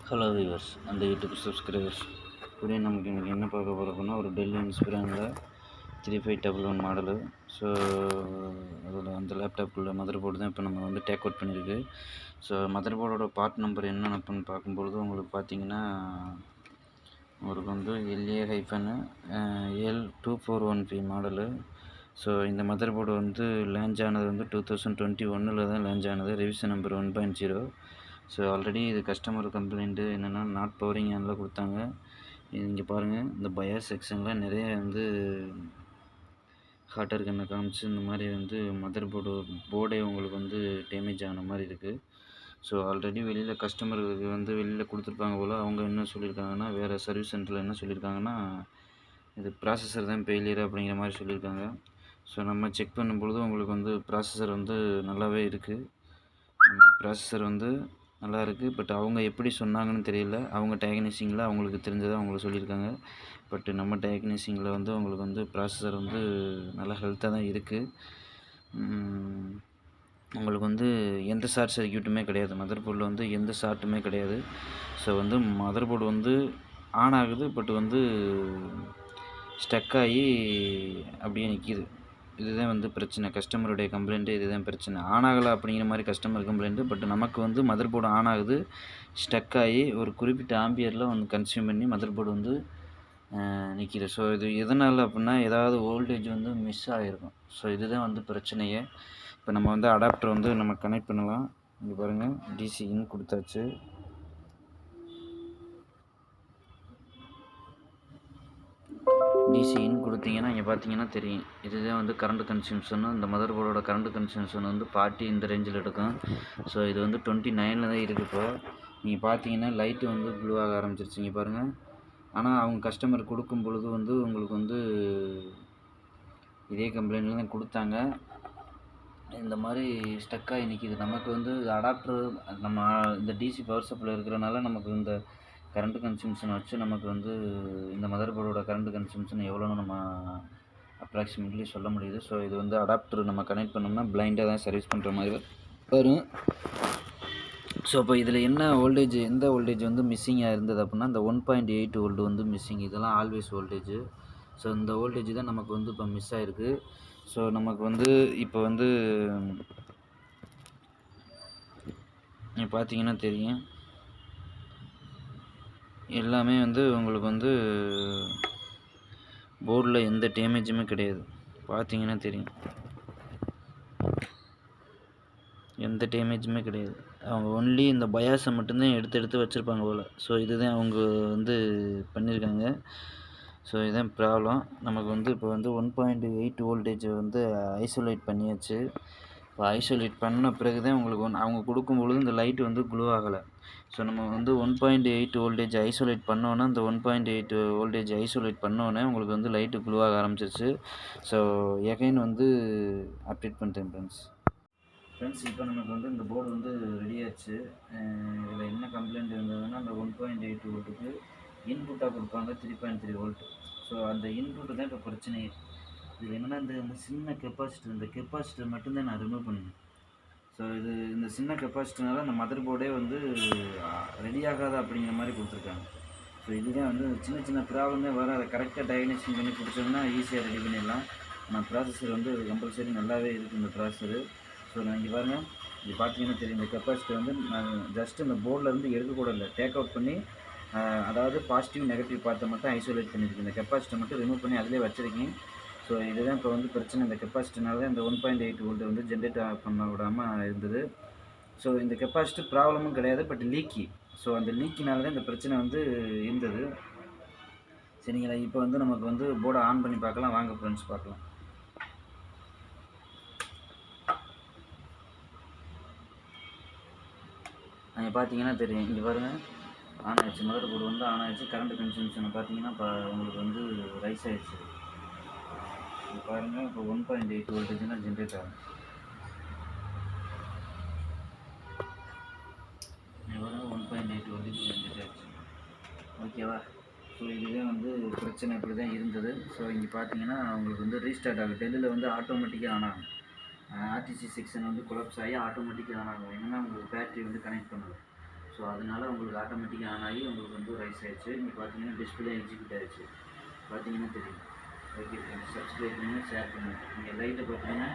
Hello viewers அந்த YouTube subscribers இப்படியே நமக்கு இன்றைக்கி என்ன பார்க்க போகிறோம்னா ஒரு டெல் இன்ஸ்பிரானில் 3511 மாடலு. ஸோ அதில் அந்த லேப்டாப்புக்குள்ள மதர் போர்டு தான் இப்போ நம்ம வந்து டேக் அவுட் பண்ணியிருக்கு. ஸோ மதர் போர்டோட பார்ட் நம்பர் என்னென்னு பார்க்கும்பொழுது உங்களுக்கு பார்த்தீங்கன்னா உங்களுக்கு வந்து LA-L2415 மாடலு. ஸோ இந்த மதர் போர்டு வந்து லான்ச் ஆனது வந்து 2021 தான் லான்ச் ஆனது. Revision number 1.0. ஸோ ஆல்ரெடி இது கஸ்டமர் கம்ப்ளைண்ட்டு என்னென்னா நாட் பவரிங் ஆனில் கொடுத்தாங்க. இங்கே பாருங்கள், இந்த பயாஸ் செக்ஷனில் நிறைய வந்து ஹாட் கண்ணை காமிச்சு இந்த மாதிரி வந்து மதர் போர்டே உங்களுக்கு வந்து டேமேஜ் ஆன மாதிரி இருக்குது. ஸோ ஆல்ரெடி வெளியில் கஸ்டமருக்கு வந்து வெளியில் கொடுத்துருப்பாங்க போல். அவங்க என்ன சொல்லியிருக்காங்கன்னா, வேறு சர்வீஸ் சென்டரில் என்ன சொல்லியிருக்காங்கன்னா, இது ப்ராசஸர் தான் ஃபெயிலியர் அப்படிங்கிற மாதிரி சொல்லியிருக்காங்க. ஸோ நம்ம செக் பண்ணும்பொழுது உங்களுக்கு வந்து ப்ராசஸர் வந்து நல்லாவே இருக்குது. ப்ராசஸர் வந்து நல்லா இருக்குது. பட் அவங்க எப்படி சொன்னாங்கன்னு தெரியல. அவங்க டயக்னீசிங்கில் அவங்களுக்கு தெரிஞ்சதை அவங்களுக்கு சொல்லியிருக்காங்க. பட் நம்ம டயக்னீசிங்கில் வந்து அவங்களுக்கு வந்து ப்ராசஸர் வந்து நல்லா ஹெல்த்தாக தான் இருக்குது. உங்களுக்கு வந்து எந்த ஷார்ட் சர்க்யூட்டுமே கிடையாது. மதர் போர்டில் வந்து எந்த ஷார்ட்டுமே கிடையாது. ஸோ வந்து மதர் போர்டு வந்து ஆன் ஆகுது, பட் வந்து ஸ்டக் ஆகி அப்படியே நிற்கிது. இதுதான் வந்து பிரச்சனை. கஸ்டமருடைய கம்ப்ளைண்ட்டு இதுதான் பிரச்சனை. ஆன் ஆகலை அப்படிங்கிற மாதிரி கஸ்டமர் கம்ப்ளைண்ட்டு. பட் நமக்கு வந்து மதர் போர்டு ஆன் ஆகுது, ஸ்டக் ஆகி ஒரு குறிப்பிட்ட ஆம்பியரில் வந்து கன்சியூம் பண்ணி மதர் போர்டு வந்து நிற்கிது. ஸோ இது எதனால் அப்படின்னா, ஏதாவது வோல்டேஜ் வந்து மிஸ் ஆகிருக்கும். ஸோ இதுதான் வந்து பிரச்சனையே. இப்போ நம்ம வந்து அடாப்டர் வந்து நம்ம கனெக்ட் பண்ணலாம். இங்கே பாருங்கள், டிசி இன் கொடுத்தாச்சு. டிசி இன் கொடுத்தீங்கன்னா இங்கே பார்த்தீங்கன்னா தெரியும். இதுதான் வந்து கரண்ட் கன்சியூம்ஷனும். இந்த மதர் போர்டோட கரண்ட் கன்சியூம்ஷன் வந்து 40 இந்த ரேஞ்சில் எடுக்கும். ஸோ இது வந்து 29 தான் இருக்குது. இப்போ நீங்கள் பார்த்தீங்கன்னா லைட்டு வந்து ப்ளூ ஆக ஆரம்பிச்சிருச்சு. இங்கே பாருங்கள். ஆனால் அவங்க கஸ்டமர் கொடுக்கும் பொழுது வந்து உங்களுக்கு வந்து இதே கம்ப்ளைண்ட்டில் தான் கொடுத்தாங்க. இந்த மாதிரி ஸ்டக்காகி நிற்கிது. நமக்கு வந்து அடாப்டர் நம்ம இந்த டிசி பவர் சப்ளை இருக்கிறனால நமக்கு இந்த கரண்ட் கன்சியூம்ஷன் வச்சு நமக்கு வந்து இந்த மதர் போர்டோட கரண்ட் கன்சியூம்ஷன் எவ்வளோன்னு நம்ம அப்ராக்சிமேட்லி சொல்ல முடியுது. ஸோ இது வந்து அடாப்டர் நம்ம கனெக்ட் பண்ணோம்னா பிளைண்டாக தான் சர்வீஸ் பண்ணுற மாதிரி வரும். ஸோ இப்போ இதில் என்ன வோல்டேஜ், எந்த வோல்டேஜ் வந்து மிஸ்ஸிங்காக இருந்தது அப்படின்னா, இந்த 1.8 வோல்ட் வந்து மிஸ்ஸிங். இதெல்லாம் ஆல்வேஸ் வோல்டேஜ். ஸோ இந்த வோல்டேஜ் தான் நமக்கு வந்து இப்போ மிஸ் ஆகிருக்கு. ஸோ நமக்கு வந்து இப்போ வந்து நீங்கள் பார்த்தீங்கன்னா தெரியும், எல்லாமே வந்து உங்களுக்கு வந்து போர்டில் எந்த டேமேஜுமே கிடையாது. பார்த்தீங்கன்னா தெரியும், எந்த டேமேஜுமே கிடையாது. அவங்க ஒன்லி இந்த பயாஸை மட்டும்தான் எடுத்து வச்சுருப்பாங்க போல். ஸோ இதுதான் அவங்க வந்து பண்ணியிருக்காங்க. ஸோ இதுதான் ப்ராப்ளம். நமக்கு வந்து இப்போ வந்து 1.8 வோல்டேஜ் வந்து ஐசோலேட் பண்ணியாச்சு. இப்போ ஐசோலேட் பண்ண பிறகு தான் உங்களுக்கு அவங்க கொடுக்கும்பொழுது இந்த லைட் வந்து க்ளோ ஆகலை. ஸோ நம்ம வந்து 1.8 வோல்டேஜ் ஐசோலேட் பண்ணோன்னே, இந்த 1.8 வோல்டேஜ் ஐசோலேட் பண்ணோன்னே உங்களுக்கு வந்து லைட்டு க்ளோ ஆக ஆரம்பிச்சிருச்சு. ஸோ எகைன் வந்து அப்டேட் பண்ணிட்டேன் ஃப்ரெண்ட்ஸ். இப்போ நமக்கு வந்து இந்த போர்டு வந்து ரெடி ஆச்சு. இதில் என்ன கம்ப்ளைண்ட் இருந்ததுன்னா, அந்த 1.8 வோல்ட்டுக்கு இன்புட்டாக கொடுப்பாங்க 3.3 வோல்ட். ஸோ அந்த இன்புட்டு தான் இப்போ பிரச்சனையே. இது என்னென்னா, இந்த சின்ன கெப்பாசிட்டர், இந்த கெப்பாசிட்டர் மட்டும்தான் நான் ரிமூவ் பண்ணேன். ஸோ இந்த சின்ன கெப்பாசிட்டர்னால அந்த மதர் போர்டே வந்து ரெடி ஆகாத அப்படிங்கிற மாதிரி கொடுத்துருக்காங்க. ஸோ இதுதான் வந்து சின்ன சின்ன ப்ராப்ளமே வர, அதை கரெக்டாக டயக்னோசிஸ் பண்ணி கொடுத்தோம்னா ஈஸியாக ரெடி பண்ணிடலாம். ஆனால் ப்ராசஸர் வந்து கம்பல்சரி நல்லாவே இருக்குது இந்த ப்ராசஸரு. ஸோ நான் இங்கே பாருங்கள், இது பார்த்தீங்கன்னா தெரியும், இந்த கெப்பாசிட்டர் வந்து நான் ஜஸ்ட் இந்த போர்டிலேருந்து எடுக்கக்கூட இல்லை, டேக் அவுட் பண்ணி அதாவது பாசிட்டிவ் நெகட்டிவ் பார்ட்டை மட்டும் ஐசோலேட் பண்ணியிருக்கேன். இந்த கெப்பாசிட்டர் மட்டும் ரிமூவ் பண்ணி அதிலே வச்சுருக்கேன். ஸோ இதுதான் இப்போ வந்து பிரச்சனை. இந்த கெப்பாசிட்டினால தான் இந்த 1.8 வோல்ட் வந்து ஜென்ரேட் பண்ண விடாமல் இருந்தது. ஸோ இந்த கெப்பாசிட்டி ப்ராப்ளமும் கிடையாது, பட் லீக்கி. ஸோ அந்த லீக்கினால தான் இந்த பிரச்சனை வந்து இருந்தது. சரிங்களா? இப்போ வந்து நமக்கு வந்து போர்டை ஆன் பண்ணி பார்க்கலாம். வாங்க ஃப்ரெண்ட்ஸ் பார்க்கலாம். அங்கே பார்த்தீங்கன்னா தெரியும், இங்கே பாருங்கள், ஆன் ஆகிடுச்சு. மதர் போர்டு வந்து ஆன் ஆகிடுச்சு. கரண்ட் கன்சம்ஷனை பார்த்தீங்கன்னா இப்போ உங்களுக்கு வந்து ரைஸ் ஆகிடுச்சு. இப்போ பாருங்கள், இப்போ 1.8 வோல்டேஜ் தான் ஜென்ரேட் ஆகும். எவ்வளோ 1.8 வோல்டேஜ் ஜென்ரேட் ஆகிடுச்சு. ஓகேவா? ஸோ இதுதான் வந்து பிரச்சனை. இப்படி தான் இருந்தது. ஸோ இங்கே பார்த்தீங்கன்னா உங்களுக்கு வந்து ரீஸ்டார்ட் ஆகும். டெல்லில் வந்து ஆட்டோமேட்டிக்காக ஆன் ஆகும். ஆர்டிசி செக்ஷன் வந்து கொலாப்ஸ் ஆகி ஆட்டோமேட்டிக்காக ஆன் ஆகும். என்னென்னா உங்களுக்கு பேட்டரி வந்து கனெக்ட் பண்ணணும். ஸோ அதனால் உங்களுக்கு ஆட்டோமேட்டிக்காக ஆன் ஆகி உங்களுக்கு வந்து ரைஸ் ஆகிடுச்சு. இங்கே பார்த்தீங்கன்னா டிஸ்பிளே எக்ஸிக்யூட் ஆகிடுச்சு, பார்த்தீங்கன்னா தெரியும். ஓகே ஃப்ரெண்ட்ஸ், சப்ஸ்கிரைப் பண்ணுங்கள், ஷேர் பண்ணுங்கள். நீங்கள் லைட்டை பார்த்தீங்கன்னா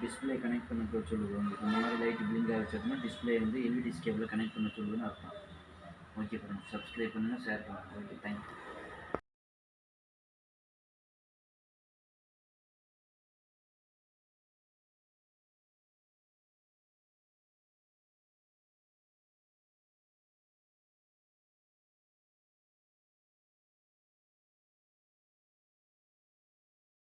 டிஸ்பிளே கனெக்ட் பண்ண சொல்லுது. உங்களுக்கு இந்த மாதிரி லைட்டு பிளிங்க் ஆகிடுச்சுன்னா டிஸ்பிளே வந்து எல்இடி கேபிளில் கனெக்ட் பண்ண சொல்லுதுன்னு அர்த்தம். ஓகே ஃப்ரெண்ட்ஸ், சப்ஸ்கிரைப் பண்ணுங்கள், ஷேர் பண்ணுங்கள். Okay, thank you.